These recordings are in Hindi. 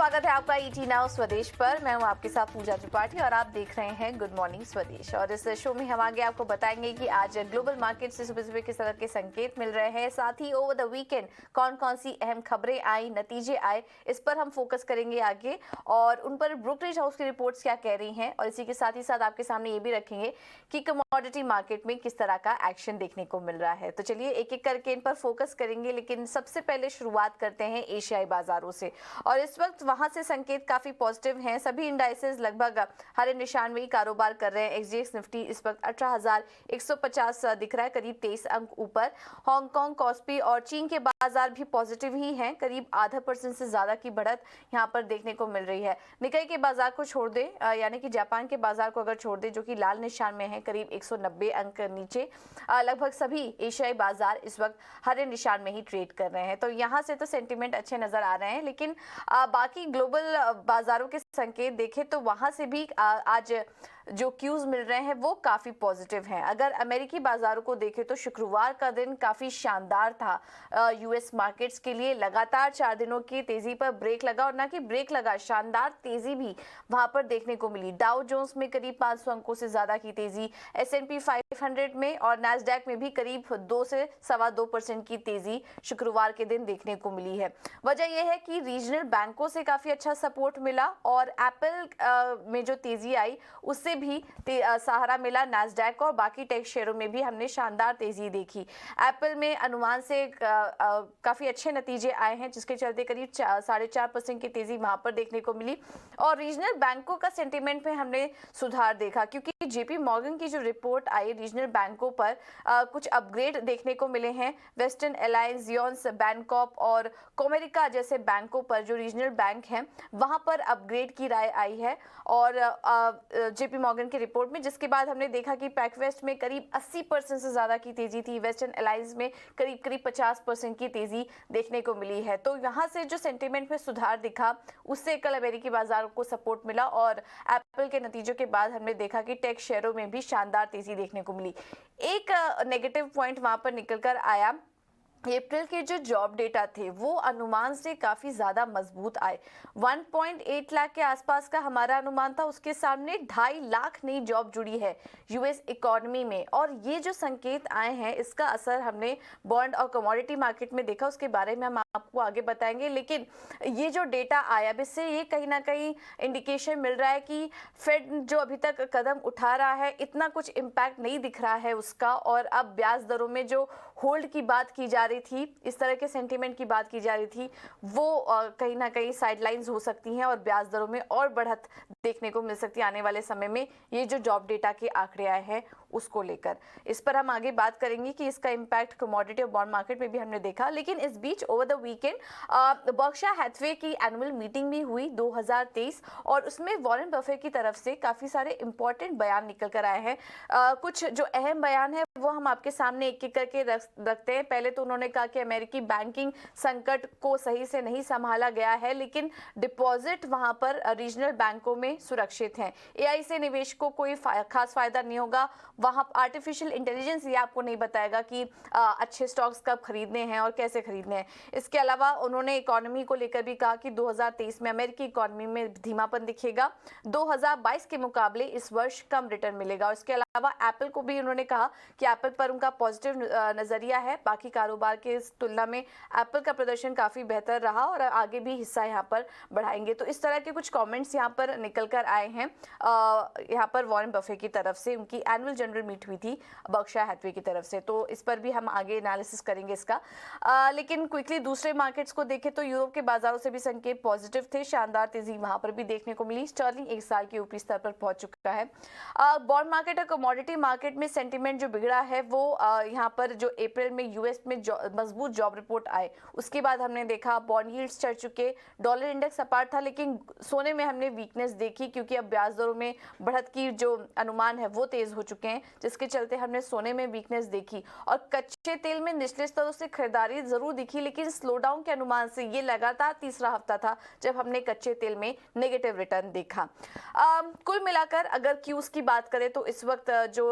स्वागत है आपका ईटी नाउ स्वदेश पर। मैं हूं आपके साथ पूजा त्रिपाठी और आप देख रहे हैं गुड मॉर्निंग स्वदेश। और इस शो में हम आगे आपको बताएंगे कि आज ग्लोबल मार्केट से सुबह सुबह किस तरह के संकेत मिल रहे हैं, साथ ही ओवर द वीकेंड कौन कौन सी अहम खबरें आई, नतीजे आए, इस पर हम फोकस करेंगे आगे और उन पर ब्रोकरेज हाउस की रिपोर्ट्स क्या कह रही हैं। और इसी के साथ ही साथ आपके सामने ये भी रखेंगे कि कमोडिटी मार्केट में किस तरह का एक्शन देखने को मिल रहा है। तो चलिए एक एक करके इन पर फोकस करेंगे, लेकिन सबसे पहले शुरुआत करते हैं एशियाई बाजारों से। और इस वक्त वहां से संकेत काफी पॉजिटिव हैं। सभी इंडाइसेस लगभग हरे निशान में ही कारोबार कर रहे हैं। एक्सजेएक्स निफ्टी इस वक्त 18,150 दिख रहा है, करीब 23 अंक ऊपर। हांगकांग, कॉस्पी और चीन के बाजार भी पॉजिटिव ही हैं, करीब 0.5% से ज्यादा की बढ़त यहां पर देखने को मिल रही है। निकाई के बाजार को छोड़ दे, यानी कि जापान के बाजार को अगर छोड़ दे, जो कि लाल निशान में है, करीब 190 अंक नीचे, लगभग सभी एशियाई बाजार इस वक्त हरे निशान में ही ट्रेड कर रहे हैं। तो यहाँ से तो सेंटिमेंट अच्छे नजर आ रहे हैं, लेकिन बाकी ग्लोबल बाजारों के संकेत देखें तो वहां से भी आज जो क्यूज मिल रहे हैं वो काफी पॉजिटिव हैं। अगर अमेरिकी बाजारों को देखें तो शुक्रवार का दिन काफी शानदार था यूएस मार्केट्स के लिए। लगातार 4 दिनों की तेजी पर ब्रेक लगा, और ना कि ब्रेक लगा, शानदार तेजी भी वहां पर देखने को मिली। डाउ जोन्स में करीब 500 अंकों से ज्यादा की तेजी, S&P 500 में और नैस्डैक में भी करीब 2 से 2.25% की तेजी शुक्रवार के दिन देखने को मिली है। वजह यह है कि रीजनल बैंकों से काफी अच्छा सपोर्ट मिला और एप्पल में जो तेजी आई उससे भी सहारा मिला। नैस्डैक और बाकी टेक शेयरों में भी हमने शानदार तेजी देखी। एप्पल में अनुमान से काफी अच्छे नतीजे आए हैं, जिसके चलते करीब 4.5% की तेजी वहां पर देखने को मिली। और रीजनल बैंकों का सेंटीमेंट में हमने सुधार देखा, क्योंकि जेपी मॉर्गन की जो रिपोर्ट आई रीजनल बैंकों पर कुछ अपग्रेड देखने को मिले हैं। वेस्टर्न एलायंस, जियोन्स, बैंकॉप और कोमेरिका जैसे बैंकों पर, जो रीजनल बैंक हैं, वहां पर अपग्रेड की राय आई है और जेपी मॉर्गन की रिपोर्ट में, जिसके बाद हमने देखा कि पैकवेस्ट में करीब 80% से ज्यादा की तेजी थी। वेस्टर्न एलायंस में करीब 50% की तेजी देखने को मिली है। तो यहाँ से जो सेंटीमेंट में सुधार दिखा, उससे कल अमेरिकी बाजार को सपोर्ट मिला और एप्पल के नतीजों के बाद हमने देखा कि टेक शेयरों में भी शानदार तेजी देखने को मिली। एक नेगेटिव पॉइंट वहां पर निकल कर आया, अप्रैल के जो जॉब डेटा थे वो अनुमान से काफी ज्यादा मजबूत आए। 1.8 लाख के आसपास का हमारा अनुमान था, उसके सामने 2.5 लाख नई जॉब जुड़ी है यूएस इकोनॉमी में। और ये जो संकेत आए हैं, इसका असर हमने बॉन्ड और कमोडिटी मार्केट में देखा, उसके बारे में हम आपको आगे बताएंगे। लेकिन ये जो डेटा आया, अब इससे ये कहीं ना कहीं इंडिकेशन मिल रहा है कि फेड जो अभी तक कदम उठा रहा है, इतना कुछ इम्पैक्ट नहीं दिख रहा है उसका। और अब ब्याज दरों में जो होल्ड की बात की जा रही थी, इस तरह के सेंटीमेंट की बात की जा रही थी, वो कहीं ना कहीं साइडलाइंस हो सकती हैं और ब्याज दरों में और बढ़त देखने को मिल सकती है आने वाले समय में, ये जो जॉब डेटा के आंकड़े आए हैं उसको लेकर। इस पर हम आगे बात करेंगे कि इसका इम्पैक्ट कमोडिटी और बॉन्ड मार्केट में भी हमने देखा। लेकिन इस बीच over the weekend Berkshire Hathaway की एनुअल मीटिंग भी हुई 2023, और उसमें वॉरेन बफेट की तरफ से काफी सारे इंपॉर्टेंट बयान निकल कर आए हैं। कुछ जो अहम बयान है वो हम आपके सामने एक एक करके रखते हैं। पहले तो उन्होंने कहा कि अमेरिकी बैंकिंग संकट को सही से नहीं संभाला गया है, लेकिन डिपॉजिट वहां पर रीजनल बैंकों में सुरक्षित हैं। एआई से निवेशकों को कोई खास फायदा नहीं होगा। वहां आर्टिफिशियल इंटेलिजेंस ये आपको नहीं बताएगा कि अच्छे स्टॉक्स कब खरीदने हैं और कैसे खरीदने हैं। इसके अलावा उन्होंने इकोनॉमी को लेकर भी कहा कि 2023 में अमेरिकी इकोनॉमी में धीमापन दिखेगा, 2022 के मुकाबले इस वर्ष कम रिटर्न मिलेगा। और इसके अलावा एप्पल को भी उन्होंने कहा कि एप्पल पर उनका पॉजिटिव नजरिया है, बाकी कारोबार के तुलना में एप्पल का प्रदर्शन काफी बेहतर रहा और आगे भी हिस्सा यहाँ पर बढ़ाएंगे। तो इस तरह के कुछ कमेंट्स यहाँ पर निकल कर आए हैं यहाँ पर वॉरेन बफेट की तरफ से। उनकी एनुअल जनरल मीट हुई थी बर्कशायर हैथवे की तरफ से, तो इस पर भी हम आगे एनालिसिस करेंगे इसका। लेकिन क्विकली दूसरे मार्केट्स को देखें तो यूरोप के बाजारों से भी संकेत पॉजिटिव थे, शानदार तेजी वहां पर भी देखने को मिली। स्टर्लिंग 1 साल के ऊपरी स्तर पर पहुंच चुका है। बॉन्ड मार्केट और कमोडिटी मार्केट में सेंटीमेंट जो बिगड़ा है वो यहाँ पर जो अप्रैल में यूएस में मजबूत जॉब रिपोर्ट आए, उसके बाद हमने देखा बॉन्ड यील्ड्स चढ़ चुके, डॉलर इंडेक्स अपार था, लेकिन सोने में हमने वीकनेस देखी, क्योंकि अब ब्याज दरों में बढ़त की जो अनुमान है वो तेज हो चुके हैं, जिसके चलते हमने सोने में वीकनेस देखी। और कच्चे तेल में निचले स्तरों से खरीदारी जरूर दिखी, लेकिन स्लोडाउन के अनुमान से ये लगातार तीसरा हफ्ता था जब हमने कच्चे तेल में नेगेटिव रिटर्न देखा। कुल मिलाकर अगर क्यूज की बात करें तो इस वक्त जो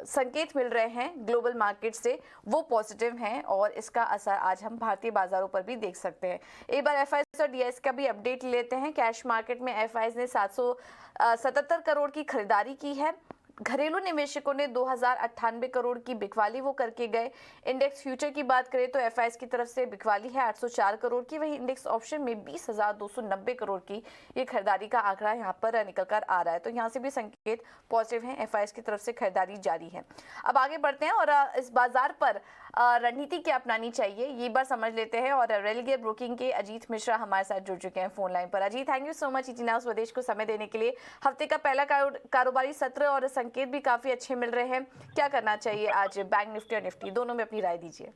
संकेत मिल रहे हैं ग्लोबल मार्केट से वो पॉजिटिव हैं और इसका असर आज हम भारतीय बाजारों पर भी देख सकते हैं। एक बार एफआईएस और डीआईएस का भी अपडेट लेते हैं। कैश मार्केट में एफआईएस ने 777 करोड़ की खरीदारी की है। घरेलू निवेशकों ने 2098 करोड़ की बिकवाली वो करके गए। इंडेक्स फ्यूचर की बात करें तो एफआईएस की तरफ से बिकवाली है 804 करोड़ की, वहीं इंडेक्स ऑप्शन में 20,290 करोड़ की ये खरीदारी का आंकड़ा यहाँ पर निकल कर आ रहा है। तो यहाँ से भी संकेत पॉजिटिव है, एफआईएस की तरफ से खरीदारी जारी है। अब आगे बढ़ते हैं और इस बाजार पर रणनीति क्या अपनानी चाहिए ये बार समझ लेते हैं। और रेलगियर ब्रोकिंग के अजीत मिश्रा हमारे साथ जुड़ चुके हैं फोन लाइन पर। Ajit, thank you so much ET now स्वदेश को समय देने के लिए। हफ्ते का पहला कारोबारी सत्र और संकेत भी काफी अच्छे मिल रहे हैं। क्या करना चाहिए आज बैंक निफ्टी और निफ्टी दोनों में, अपनी राय दीजिए।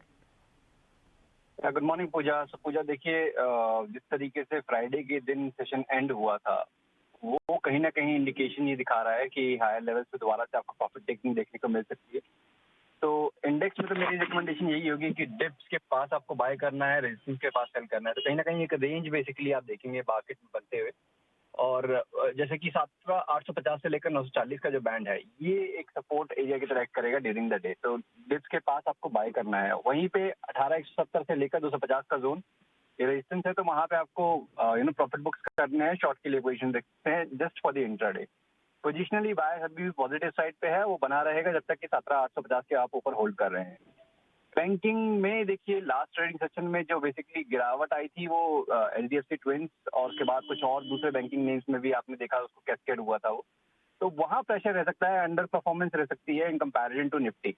गुड मॉर्निंग पूजा। पूजा देखिए, जिस तरीके से फ्राइडे के दिन सेशन एंड हुआ था वो कहीं ना कहीं इंडिकेशन ये दिखा रहा है कि हायर लेवल से दोबारा से आपको प्रॉफिट टेकिंग देखने को मिल सकती है। तो इंडेक्स में तो मेरी रिकमेंडेशन यही होगी कि डिप्स के पास आपको बाय करना है, रेजिस्टेंस के पास सेल करना है। तो कहीं ना कहीं एक रेंज बेसिकली आप देखेंगे मार्केट में बनते हुए। और जैसे कि 850 से लेकर 940 का जो बैंड है ये एक सपोर्ट एरिया की तरह करेगा ड्यूरिंग द डे। तो डिप्स के पास आपको बाय करना है। वहीं पे 18,170 से लेकर 250 का जोन ये रेजिस्टेंस है। तो वहां पे आपको प्रॉफिट बुक्स करने हैं, शॉर्ट के लिए पोजीशन रखते हैं just for the intraday. Positionally bias अभी भी पॉजिटिव साइड पे है, वो बना रहेगा जब तक कि 17,850 के आप ऊपर होल्ड कर रहे हैं। बैंकिंग में देखिए लास्ट ट्रेडिंग सेशन में जो बेसिकली गिरावट आई थी वो एचडीएफसी ट्विंस और के बाद कुछ और दूसरे बैंकिंग नेम्स में भी आपने देखा उसको कैस्केड हुआ था वो। तो वहां प्रेशर रह सकता है, अंडर परफॉर्मेंस रह सकती है इन कंपैरिजन टू निफ्टी।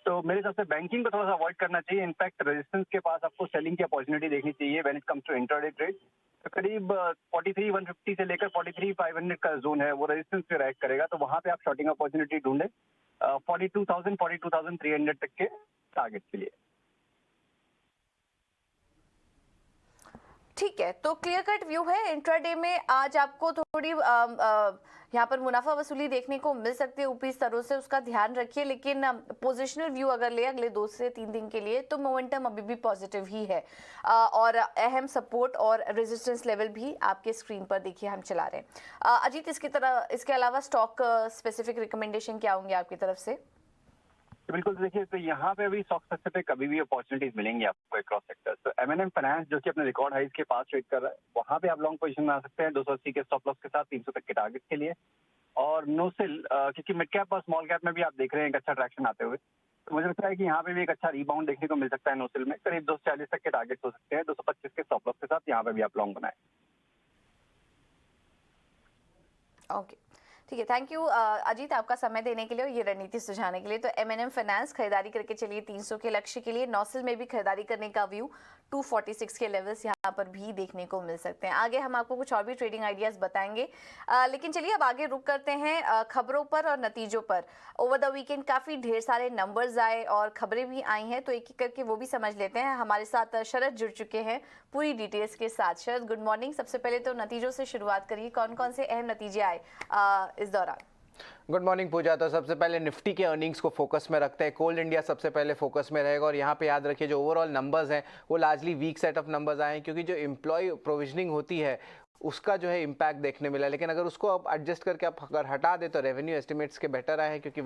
तो मेरे हिसाब से बैंकिंग को थोड़ा सा अवॉइड करना चाहिए। इनफैक्ट रेजिस्टेंस के पास आपको सेलिंग की अपॉर्चुनिटी देखनी चाहिए when it comes to intraday trade. तो करीब 43,150 से लेकर 43,500 का जोन है वो रेजिस्टेंस पे रैक करेगा। तो वहां पे आप शॉर्टिंग अपॉर्चुनिटी ढूंढे 42,000 42,300 तक के टारगेट के लिए। ठीक है, तो क्लियर कट व्यू है। इंट्राडे में आज आपको थोड़ी यहाँ पर मुनाफा वसूली देखने को मिल सकती है ऊपरी स्तरों से, उसका ध्यान रखिए। लेकिन पोजिशनल व्यू अगर ले अगले 2 से 3 दिन के लिए तो मोमेंटम अभी भी पॉजिटिव ही है। और अहम सपोर्ट और रेजिस्टेंस लेवल भी आपके स्क्रीन पर देखिए हम चला रहे हैं। अजीत, इसके अलावा स्टॉक स्पेसिफिक रिकमेंडेशन क्या होंगे आपकी तरफ से? बिल्कुल, देखिए तो यहाँ पे अभी स्टॉक स्पेसिफिक कभी भी अपॉर्चुनिटीज मिलेंगी आपको अक्रॉस सेक्टर्स। तो एमएनएम फाइनेंस जो कि अपने रिकॉर्ड हाइज के पास ट्रेड कर रहा है, वहाँ पे आप लॉन्ग पोजीशन में आ सकते हैं 280 के स्टॉप लॉस के साथ 300 तक के टारगेट के लिए। और नोसिल क्योंकि मिड कैप और स्मॉल कैप में भी आप देख रहे हैं एक अच्छा ट्रैक्शन आते हुए, तो मुझे लगता है कि यहाँ पे भी एक अच्छा रिबाउंड देखने को मिल सकता है। नोसिल में करीब 240 तक के टारगेट हो सकते हैं, 225 के स्टॉप लॉस के साथ यहाँ पे भी आप लॉन्ग बनाए। ओके, ठीक है, थैंक यू अजीत आपका समय देने के लिए और ये रणनीति सुझाने के लिए। तो एमएनएम फाइनेंस खरीदारी करके चलिए 300 के लक्ष्य के लिए। नौसिल में भी खरीदारी करने का व्यू 246 के लेवल्स यहाँ पर भी देखने को मिल सकते हैं। आगे हम आपको कुछ और भी ट्रेडिंग आइडियाज बताएंगे, लेकिन चलिए अब आगे रुक करते हैं खबरों पर और नतीजों पर। ओवर द वीकेंड काफी ढेर सारे नंबर्स आए और खबरें भी आई हैं, तो एक एक करके वो भी समझ लेते हैं। हमारे साथ शरद जुड़ चुके हैं पूरी डिटेल्स के साथ। शरद, गुड मॉर्निंग। सबसे पहले तो नतीजों से शुरुआत करिए, कौन कौन से अहम नतीजे आए इस दौरान? गुड मॉर्निंग पूजा। तो सबसे पहले निफ्टी के अर्निंग्स को फोकस में रखते हैं। कोल इंडिया सबसे पहले फोकस में रहेगा और यहाँ पे याद रखिए जो ओवरऑल नंबर्स हैं वो largely weak set of numbers आए हैं, क्योंकि जो एम्प्लॉय प्रोविजनिंग होती है उसका जो है इम्पैक्ट देखने मिला। लेकिन अगर उसको अब एडजस्ट करके आप अगर हटा दे तो रेवेन्यू एस्टिमेट्स के बेटर आए हैं, क्योंकि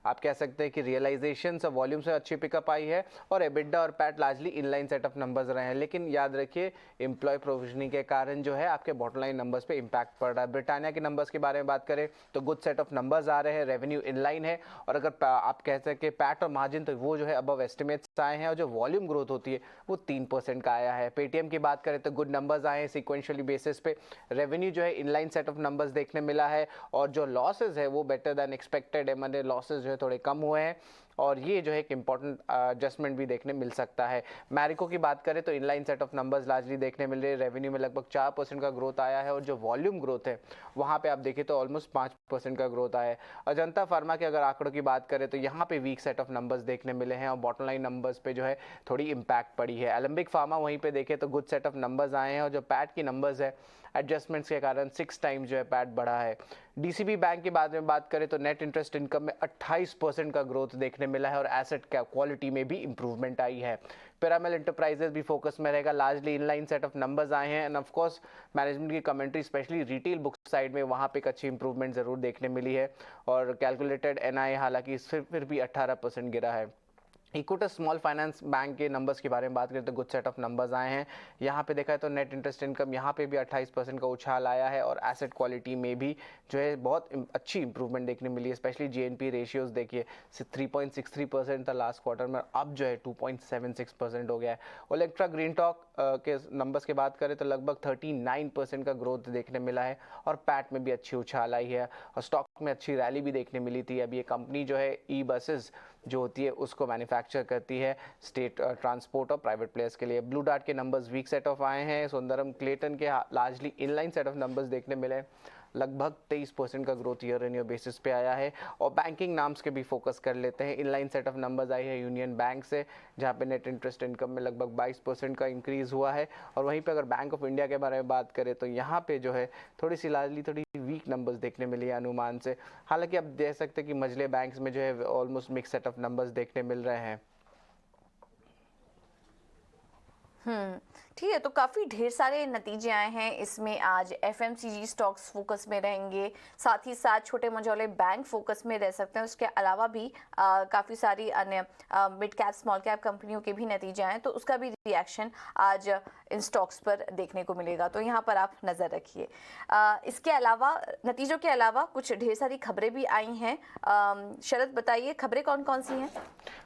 आप कह सकते हैं कि रियलाइजेशन और वॉल्यूम से अच्छी पिकअप आई है और एबिडा और PAT largely inline set of numbers रहे हैं। लेकिन याद रखिए एम्प्लॉय प्रोविजनिंग के कारण जो है आपके बॉटम लाइन नंबर्स पे इम्पैक्ट पड़ रहा है। ब्रिटानिया के नंबर्स के बारे में बात करें तो गुड सेट ऑफ नंबर्स आ रहे हैं, रेवेन्यू इनलाइन है और अगर आप कह सकें पैट और मार्जिन तो वो जो है अबव एस्टिमेट्स आए हैं और जो वॉल्यूम ग्रोथ होती है वो 3% का आया है। पेटीएम की बात करें तो गुड नंबर्स आए हैं सिक्वेंशियली बेसिस पे। रेवेन्यू जो है इनलाइन सेट ऑफ नंबर्स देखने मिला है और जो लॉसेज है वो बेटर देन एक्सपेक्टेड है, मतलब लॉसेज जो है थोड़े कम हुए हैं और ये जो है एक इंपॉर्टेंट एडजस्टमेंट भी देखने मिल सकता है। मैरिको की बात करें तो inline set of numbers largely देखने मिल रहे हैं। रेवेन्यू में लगभग 4% का ग्रोथ आया है और जो वॉल्यूम ग्रोथ है वहाँ पे आप देखें तो ऑलमोस्ट 5% का ग्रोथ आया है। अजंता फार्मा के अगर आंकड़ों की बात करें तो यहाँ पे वीक सेट ऑफ नंबर्स देखने मिले हैं और बॉटम लाइन नंबर्स पे जो है थोड़ी इम्पैक्ट पड़ी है। एलम्बिक फार्मा वहीं पे देखें तो गुड सेट ऑफ नंबर्स आए हैं और जो पैट की नंबर्स है एडजस्टमेंट्स के कारण 6 टाइम्स जो है पैट बढ़ा है। डीसीबी बैंक के बारे में बात करें तो नेट इंटरेस्ट इनकम में 28% का ग्रोथ देखने मिला है और एसेट क्वालिटी में भी इंप्रूवमेंट आई है। पिरामिल एंटरप्राइजेस भी फोकस में रहेगा, largely inline set of numbers आए हैं एंड ऑफ कोर्स मैनेजमेंट की commentary specially retail book side में वहाँ पे एक अच्छी इंप्रूवमेंट जरूर देखने मिली है। और कैलकुलेटेड एनआई हालांकि फिर भी 18% गिरा है। इक्विटस स्मॉल फाइनेंस बैंक के नंबर्स के बारे में बात करें तो गुड सेट ऑफ नंबर्स आए हैं। यहाँ पे देखा है तो नेट इंटरेस्ट इनकम यहाँ पे भी 28% का उछाल आया है और एसेट क्वालिटी में भी जो है बहुत अच्छी इंप्रूवमेंट देखने मिली है। स्पेशली जीएनपी रेशियोज देखिए 3.63% था लास्ट क्वार्टर में, अब जो है 2.76% हो गया है। ओलेक्ट्रा ग्रीन टॉक के नंबर्स की बात करें तो लगभग 39% का ग्रोथ देखने मिला है और पैट में भी अच्छी उछाल आई है और स्टॉक में अच्छी रैली भी देखने मिली थी। अब ये कंपनी जो है ई बसेस जो होती है उसको मैन्युफैक्चर करती है स्टेट ट्रांसपोर्ट और प्राइवेट प्लेयर्स के लिए। ब्लू डार्ट के नंबर्स वीक सेट ऑफ आए हैं। सुंदरम क्लेटन के largely inline set of numbers देखने मिले, लगभग 23% का growth year in year basis पे आया है। और बैंकिंग नाम्स के भी फोकस कर लेते हैं। Inline set of numbers I है यूनियन बैंक से, जहाँ पे नेट इंटरेस्ट इनकम में लगभग 22% का इंक्रीज हुआ है। और वहीं पे अगर बैंक ऑफ इंडिया के बारे में बात करें तो यहाँ पे जो है थोड़ी सी लार्जली थोड़ी वीक नंबर्स देखने मिली है अनुमान से। हालांकि आप देख सकते हैं कि मझले बैंक्स में जो है almost mix set of numbers देखने मिल रहे हैं। ठीक है, तो काफ़ी ढेर सारे नतीजे आए हैं इसमें। आज एफएमसीजी स्टॉक्स फोकस में रहेंगे, साथ ही साथ छोटे मझौले बैंक फोकस में रह सकते हैं। उसके अलावा भी काफ़ी सारी अन्य मिड कैप स्मॉल कैप कंपनियों के भी नतीजे आए, तो उसका भी रिएक्शन आज इन स्टॉक्स पर देखने को मिलेगा, तो यहाँ पर आप नज़र रखिए। इसके अलावा नतीजों के अलावा कुछ ढेर सारी खबरें भी आई हैं। शरद बताइए, खबरें कौन कौन सी हैं?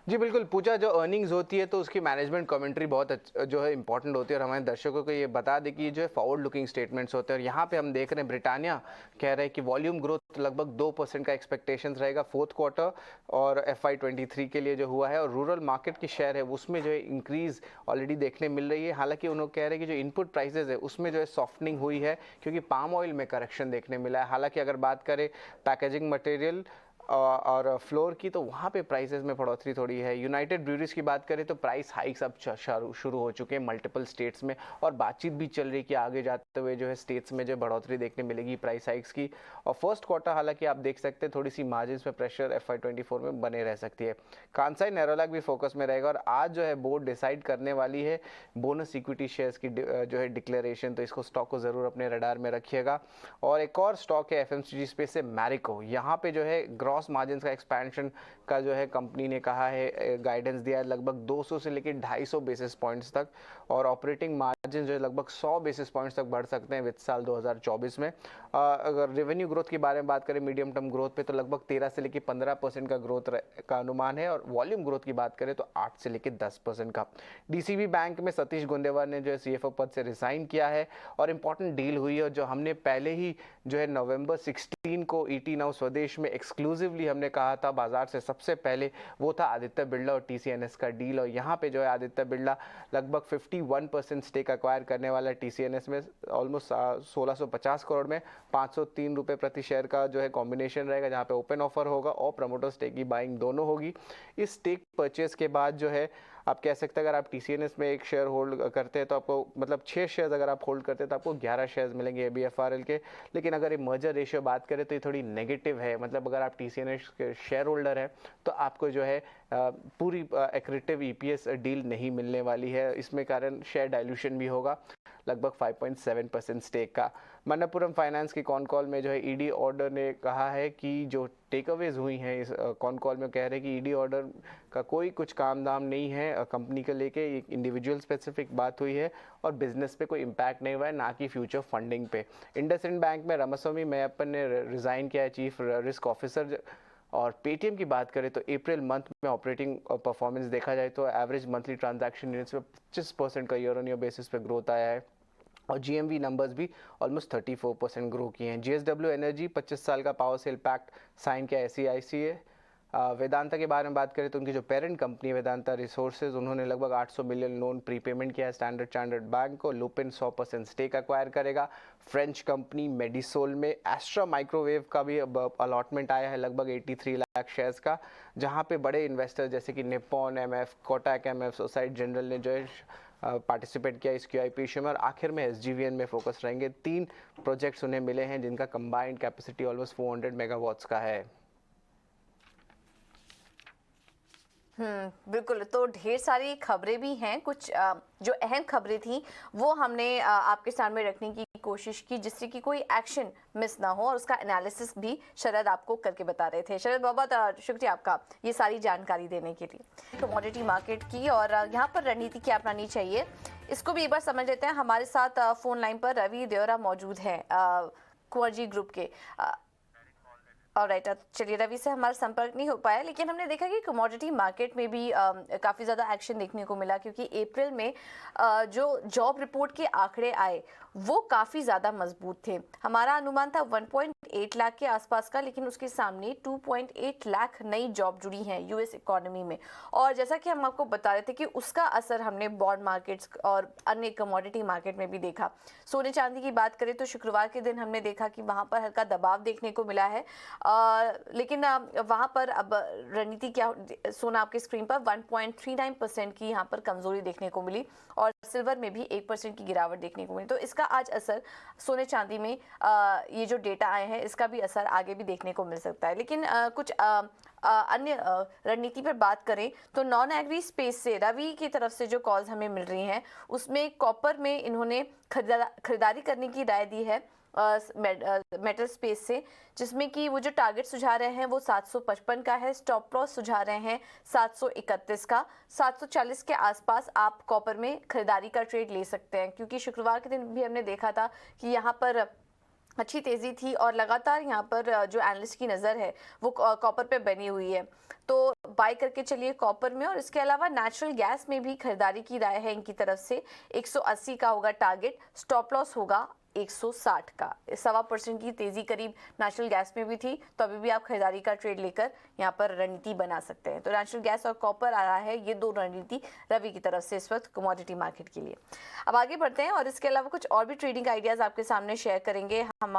जी बिल्कुल पूजा, जो अर्निंग्स होती है तो उसकी मैनेजमेंट कमेंट्री बहुत जो है इंपॉर्टेंट होती है और हमारे दर्शकों को ये बता दें कि जो है फॉरवर्ड लुकिंग स्टेटमेंट्स होते हैं। और यहाँ पे हम देख रहे हैं ब्रिटानिया कह रहे हैं कि वॉल्यूम ग्रोथ लगभग 2% का एक्सपेक्टेशन रहेगा फोर्थ क्वार्टर और FY23 के लिए जो हुआ है। और रूरल मार्केट की शेयर है उसमें जो है इंक्रीज ऑलरेडी देखने मिल रही है। हालांकि उन्होंने कह रहे हैं कि जो इनपुट प्राइसेज है उसमें जो है सॉफ्टनिंग हुई है क्योंकि पाम ऑयल में करेक्शन देखने मिला है। हालांकि अगर बात करें पैकेजिंग मटेरियल और फ्लोर की तो वहाँ पे प्राइसेस में बढ़ोतरी थोड़ी है। यूनाइटेड ब्रूअरीज की बात करें तो प्राइस हाइक्स अब शुरू हो चुके हैं मल्टीपल स्टेट्स में और बातचीत भी चल रही है कि आगे जाते हुए जो है स्टेट्स में जो बढ़ोतरी देखने मिलेगी प्राइस हाइक्स की। और फर्स्ट क्वार्टर हालांकि आप देख सकते हैं थोड़ी सी मार्जिन में प्रेशर FY24 में बने रह सकती है। कांसाई नेरोलैक भी फोकस में रहेगा और आज जो है बोर्ड डिसाइड करने वाली है बोनस इक्विटी शेयर्स की जो है डिक्लेरेशन, तो इसको स्टॉक को जरूर अपने रडार में रखिएगा। और एक और स्टॉक है FMCG स्पेस से मैरिको, यहाँ पे जो है ग्रॉस मार्जिन का एक्सपेंशन का जो है कंपनी ने कहा है गाइडेंस दिया है लगभग 200 से लेकर 250 बेसिस पॉइंट्स तक और ऑपरेटिंग मार्जिन जो है लगभग 100 बेसिस पॉइंट्स तक बढ़ सकते हैं वित्त साल 2024 में। अगर रेवेन्यू ग्रोथ की बारे में बात करें मीडियम टर्म ग्रोथ पे तो लगभग 13 से लेकर 15% का ग्रोथ का अनुमान है और वॉल्यूम ग्रोथ की बात करें तो 8 से लेकर 10% का। डीसीबी बैंक में सतीश गुंदेवार ने जो है CFO पद से रिजाइन किया है और इंपॉर्टेंट डील हुई है जो हमने पहले ही जो है नवंबर 16 को ET नाउ स्वदेश में एक्सक्लूसिवली हमने कहा था बाजार से सबसे पहले, वो था आदित्य बिरला और TCNS का डील। और यहाँ पे जो है आदित्य बिरला लगभग 51% स्टेक अक्वायर करने वाला है TCNS में, ऑलमोस्ट 1650 करोड़ में 503 रुपये प्रति शेयर का जो है कॉम्बिनेशन रहेगा जहाँ पे ओपन ऑफर होगा और प्रमोटर स्टेक की बाइंग दोनों होगी। इस स्टेक परचेज के बाद जो है आप कह सकते हैं अगर आप TCNS में एक शेयर होल्ड करते हैं तो आपको मतलब 6 शेयर्स अगर आप होल्ड करते हैं तो आपको 11 शेयर्स मिलेंगे ABFRL के। लेकिन अगर ये मर्जर रेशियो बात करें तो ये थोड़ी नेगेटिव है, मतलब अगर आप TCNS के शेयर होल्डर हैं तो आपको जो है पूरी एक्रेटिव EPS डील नहीं मिलने वाली है। इसमें कारण शेयर डाइल्यूशन भी होगा लगभग 5.7% स्टेक का। मनप्पुरम फाइनेंस की कॉन कॉल में जो है ED ऑर्डर ने कहा है कि जो टेकअवेज हुई हैं इस कॉन कॉल में कह रहे हैं कि ED ऑर्डर का कोई कुछ काम दाम नहीं है कंपनी के लेके, एक इंडिविजुअल स्पेसिफिक बात हुई है और बिजनेस पे कोई इम्पैक्ट नहीं हुआ है, ना कि फ्यूचर फंडिंग पे। इंडसइंड बैंक में रामास्वामी मैयप्पन ने रिजाइन किया है चीफ रिस्क ऑफिसर। और पेटीएम की बात करें तो अप्रैल मंथ में ऑपरेटिंग परफॉर्मेंस देखा जाए तो एवरेज मंथली ट्रांजैक्शन यूनिट्स में 25% का ईयर ऑन ईयर बेसिस पे ग्रोथ आया है और GMV नंबर्स भी ऑलमोस्ट 34% ग्रो किए हैं। JSW एनर्जी 25 साल का पावर सेल पैक्ट साइन किया SEIC। वेदांता के बारे में बात करें तो उनकी जो पेरेंट कंपनी है वेदांता रिसोर्सेज, उन्होंने लगभग 800 मिलियन लोन प्रीपेमेंट किया है स्टैंडर्ड चार्टर्ड बैंक को। लुपिन 100% स्टेक अक्वायर करेगा। फ्रेंच कंपनी मेडिसोल में एस्ट्रा माइक्रोवेव का भी अलॉटमेंट आया है लगभग 83 लाख शेयर्स का, जहां पे बड़े इन्वेस्टर जैसे कि Nippon MF, Kotak MF, society general ने जो है पार्टिसिपेट किया इस QIP इशू में, और आखिर में SGVN में फोकस रहेंगे। 3 प्रोजेक्ट्स उन्हें मिले हैं जिनका कंबाइंड कैपेसिटी ऑलमोस्ट 400 मेगावाट्स का है। बिल्कुल। तो ढेर सारी खबरें भी हैं, कुछ जो अहम खबरें थी वो हमने आपके सामने रखने की कोशिश की जिससे कि कोई एक्शन मिस ना हो, और उसका एनालिसिस भी शरद आपको करके बता रहे थे। शरद, बहुत शुक्रिया आपका ये सारी जानकारी देने के लिए। कमोडिटी मार्केट की और यहाँ पर रणनीति क्या अपनानी चाहिए, इसको भी एक बार समझ लेते हैं। हमारे साथ फोन लाइन पर रवि देवरा मौजूद हैं कुंवर जी ग्रुप के। ऑलराइट, चलिए, रवि से हमारा संपर्क नहीं हो पाया, लेकिन हमने देखा कि कमोडिटी मार्केट में भी काफ़ी ज़्यादा एक्शन देखने को मिला, क्योंकि अप्रैल में जो जॉब रिपोर्ट के आंकड़े आए वो काफ़ी ज़्यादा मजबूत थे। हमारा अनुमान था 1.8 लाख के आसपास का, लेकिन उसके सामने 2.8 लाख नई जॉब जुड़ी हैं यूएस इकोनॉमी में। और जैसा कि हम आपको बता रहे थे कि उसका असर हमने बॉन्ड मार्केट्स और अन्य कमोडिटी मार्केट में भी देखा। सोने चांदी की बात करें तो शुक्रवार के दिन हमने देखा कि वहाँ पर हल्का दबाव देखने को मिला है, लेकिन वहाँ पर अब रणनीति क्या, सोना आपकी स्क्रीन पर 1.39% की यहाँ पर कमजोरी देखने को मिली, और सिल्वर में भी 1% की गिरावट देखने को मिली। तो इसका आज असर सोने चांदी में ये जो डेटा आए हैं इसका भी असर आगे भी देखने को मिल सकता है। लेकिन कुछ अन्य रणनीति पर बात करें तो नॉन एग्री स्पेस से रवि की तरफ से जो कॉल्स हमें मिल रही हैं उसमें कॉपर में इन्होंने खरीदारी करने की राय दी है मेटल स्पेस से, जिसमें कि वो जो टारगेट सुझा रहे हैं वो 755 का है, स्टॉप लॉस सुझा रहे हैं 731 का। 740 के आसपास आप कॉपर में खरीदारी का ट्रेड ले सकते हैं, क्योंकि शुक्रवार के दिन भी हमने देखा था कि यहाँ पर अच्छी तेजी थी और लगातार यहाँ पर जो एनालिस्ट की नज़र है वो कॉपर पे बनी हुई है। तो बाय करके चलिए कॉपर में। और इसके अलावा नेचुरल गैस में भी खरीदारी की राय है इनकी तरफ से। 180 का होगा टारगेट, स्टॉप लॉस होगा 160 का। 1.25% की तेजी करीब नेचुरल गैस में भी थी, तो अभी भी आप खरीदारी का ट्रेड लेकर यहाँ पर रणनीति बना सकते हैं। तो नेचुरल गैस और कॉपर आ रहा है, ये दो रणनीति रवि की तरफ से इस वक्त कमोडिटी मार्केट के लिए। अब आगे बढ़ते हैं और इसके अलावा कुछ और भी ट्रेडिंग आइडियाज आपके सामने शेयर करेंगे। हम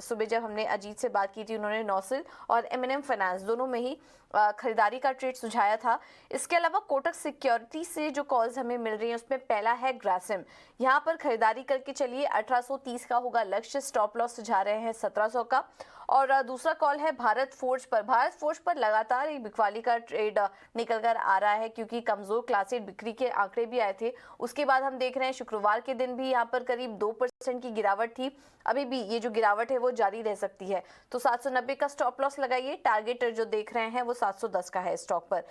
सुबह जब हमने अजीत से बात की थी, उन्होंने नौसिल और M&M फाइनेंस दोनों में ही खरीदारी का ट्रेड सुझाया था। इसके अलावा कोटक सिक्योरिटी से जो कॉल्स हमें मिल रही हैं उसमें पहला है ग्रासिम, यहाँ पर खरीदारी करके चलिए 1830 का होगा लक्ष्य, स्टॉप लॉस सुझा रहे हैं 1700 का। और दूसरा कॉल है भारत फोर्ज पर। भारत फोर्ज पर लगातार एक बिकवाली का ट्रेड निकल कर आ रहा है, क्योंकि कमजोर क्लास 8 बिक्री के आंकड़े भी आए थे। उसके बाद हम देख रहे हैं शुक्रवार के दिन भी यहाँ पर करीब 2% की गिरावट थी। अभी भी ये जो गिरावट है वो जारी रह सकती है, तो 790 का स्टॉप लॉस लगाइए। टारगेट जो देख रहे हैं वो 710 का है स्टॉक पर।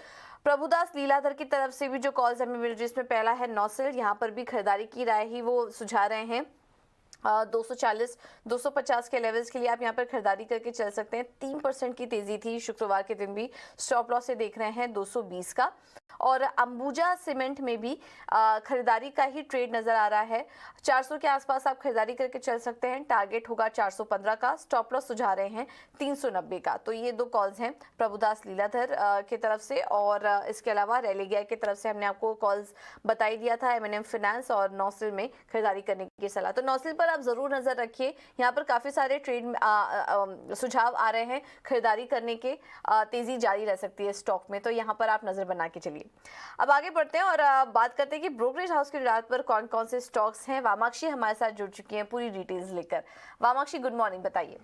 प्रभुदास लीलाधर की तरफ से भी जो कॉल्स हमें मिल रही है, जिसमें पहला है नौसिल, यहाँ पर भी खरीदारी की राय ही वो सुझा रहे हैं। 240 250 के लेवल्स के लिए आप यहाँ पर खरीदारी करके चल सकते हैं। 3% की तेजी थी शुक्रवार के दिन भी। स्टॉप लॉस से देख रहे हैं 220 का। और अंबुजा सीमेंट में भी खरीदारी का ही ट्रेड नजर आ रहा है। 400 के आसपास आप खरीदारी करके चल सकते हैं। टारगेट होगा 415 का, स्टॉप लॉस सुझा रहे हैं 390 का। तो ये दो कॉल्स हैं प्रभुदास लीलाधर की तरफ से। और इसके अलावा रेलिगिया की तरफ से हमने आपको कॉल्स बताई दिया था, M&M फाइनेंस और नौसिल में खरीदारी करने की सलाह। तो नौसिल पर आप जरूर नजर रखिए, यहाँ पर काफी सारे ट्रेड सुझाव आ रहे हैं खरीदारी करने के। तेजी जारी रह सकती है स्टॉक में, तो यहाँ पर आप नजर बना के चलिए। अब आगे बढ़ते हैं और बात करते हैं कि ब्रोकरेज हाउस की रात पर कौन कौन से स्टॉक्स हैं। वामाक्षी हमारे साथ जुड़ चुकी हैं पूरी डिटेल्स लेकर। वामाक्षी, गुड मॉर्निंग, बताइए।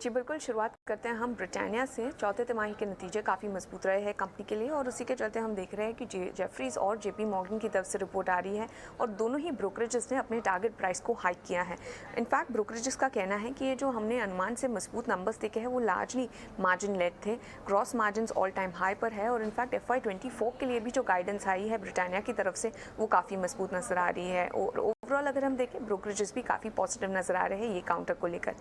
जी बिल्कुल, शुरुआत करते हैं हम ब्रिटानिया से। चौथे तिमाही के नतीजे काफ़ी मजबूत रहे हैं कंपनी के लिए, और उसी के चलते हम देख रहे हैं कि जेफरीज और JP मॉर्गन की तरफ से रिपोर्ट आ रही है, और दोनों ही ब्रोकरेजेस ने अपने टारगेट प्राइस को हाइक किया है। इनफैक्ट ब्रोकरेजेस का कहना है कि ये जो हमने अनुमान से मजबूत नंबर्स देखे हैं वो लार्जली मार्जिन लेड थे। Gross margin all time high पर है, और इनफैक्ट FY24 के लिए भी जो गाइडेंस आई है ब्रिटानिया की तरफ से वो काफ़ी मजबूत नजर आ रही है। और ओवरऑल अगर हम देखें ब्रोकरेजेस भी काफ़ी पॉजिटिव नजर आ रहे हैं ये काउंटर को लेकर।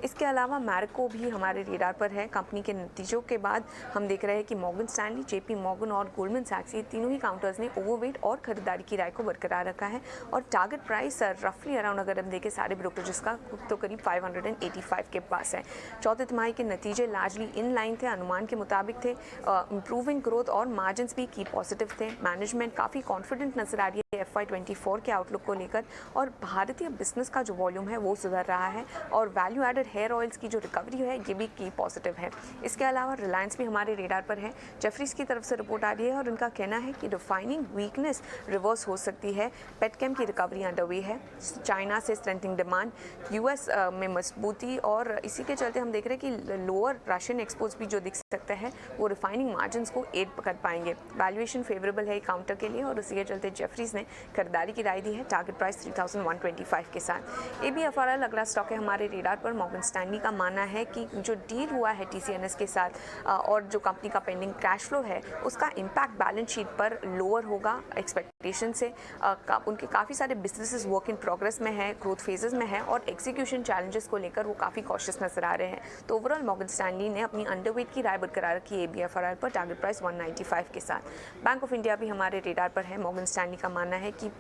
इसके अलावा मैरिको भी हमारे रेडार पर है। कंपनी के नतीजों के बाद हम देख रहे हैं कि मॉर्गन स्टैनली, JP मॉर्गन और गोल्डमैन सैक्स, ये तीनों ही काउंटर्स ने ओवरवेट और खरीदारी की राय को बरकरार रखा है। और टारगेट प्राइस रफली अराउंड अगर हम देखें सारे ब्रोकरेजेस का तो करीब 585 के पास है। चौथे तिमाही के नतीजे लार्जली इन लाइन थे, अनुमान के मुताबिक थे। इंप्रूविंग ग्रोथ और मार्जिन भी की पॉजिटिव थे। मैनेजमेंट काफ़ी कॉन्फिडेंट नजर आ रही है FY24 के आउटलुक को लेकर, और भारतीय बिजनेस का जो वॉल्यूम है वो सुधर रहा है, और वैल्यू एडेड हेयर ऑयल्स की जो रिकवरी है ये भी की पॉजिटिव है। इसके अलावा रिलायंस भी हमारे रेडार पर है। जेफरीज की तरफ से रिपोर्ट आ रही है और उनका कहना है कि रिफाइनिंग वीकनेस रिवर्स हो सकती है, पेटकेम की रिकवरी अंडरवे है, चाइना से स्ट्रेंथनिंग डिमांड, यूएस में मजबूती, और इसी के चलते हम देख रहे हैं कि लोअर रशियन एक्सपोर्ट्स भी जो दिख सकता है वो रिफाइनिंग मार्जिन्स को एड कर पाएंगे। वैल्यूएशन फेवरेबल है काउंटर के लिए, और उसी के चलते जेफरीज ने खरीदारी की राय दी है टारगेट प्राइस 3125 के साथ। ABFRL अगला स्टॉक है हमारे रेडार पर। मॉर्गन स्टैनली का मानना है कि जो डील हुआ है TCNS के साथ और जो कंपनी का पेंडिंग कैश फ्लो है उसका इम्पैक्ट बैलेंस शीट पर लोअर होगा एक्सपेक्टेशन से। उनके काफ़ी सारे बिजनेसेस वर्क इन प्रोग्रेस में है, ग्रोथ फेजेस में है, और एग्जीक्यूशन चैलेंजेस को लेकर वो काफ़ी कॉशियस नजर आ रहे हैं। तो ओवरऑल मॉर्गन स्टैनली ने अपनी अंडरवेट की राय बरकरार रखी ABFRL पर टारगेट प्राइस 195 के साथ। बैंक ऑफ इंडिया भी हमारे रेडार पर है। मॉर्गन स्टैनली का मानना है कि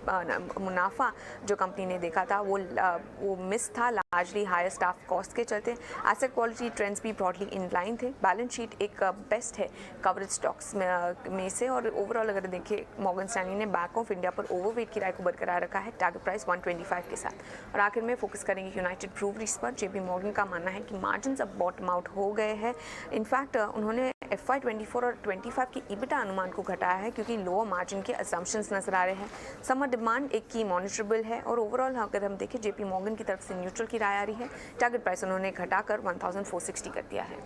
मुनाफा जो कंपनी ने देखा था वो मिस था, लार्जली हायर स्टाफ कॉस्ट के चलते। एसेट क्वालिटी ट्रेंड्स भी ब्रॉडली इन लाइन थे। बैलेंस शीट एक बेस्ट है कवरेज स्टॉक्स में से, और ओवरऑल अगर देखें मॉर्गन स्टैनली ने बैंक ऑफ इंडिया पर ओवरवेट की राय को बरकरार रखा है टारगेट प्राइस 125 के साथ। और आखिर में फोकस करेंगे यूनाइटेड ब्रूवरीज पर। JP मॉर्गन का मानना है कि मार्जिन अब बॉटम आउट हो गए हैं। इनफैक्ट उन्होंने FY24 और 25 की EBITDA अनुमान को घटाया है क्योंकि लोअर मार्जिन के असम्पशंस नजर आ रहे हैं। समर डिमांड एक की मॉनिटरेबल है, और ओवरऑल अगर हम देखें JP मॉर्गन की तरफ से न्यूट्रल की राय आ रही है। टारगेट प्राइस उन्होंने घटाकर 1460 कर दिया है।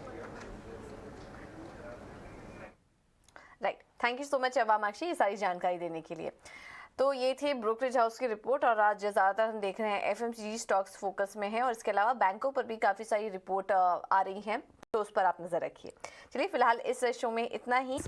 Right, thank you so much Vamakshi ये सारी जानकारी देने के लिए। तो ये थे ब्रोकरेज हाउस की रिपोर्ट, और आज ज़्यादातर हम देख रहे हैं FMCG स्टॉक्स फोकस में है, और इसके अलावा बैंकों पर भी काफ़ी सारी रिपोर्ट आ रही हैं, तो उस पर आप नज़र रखिए। चलिए फिलहाल इस शो में इतना ही।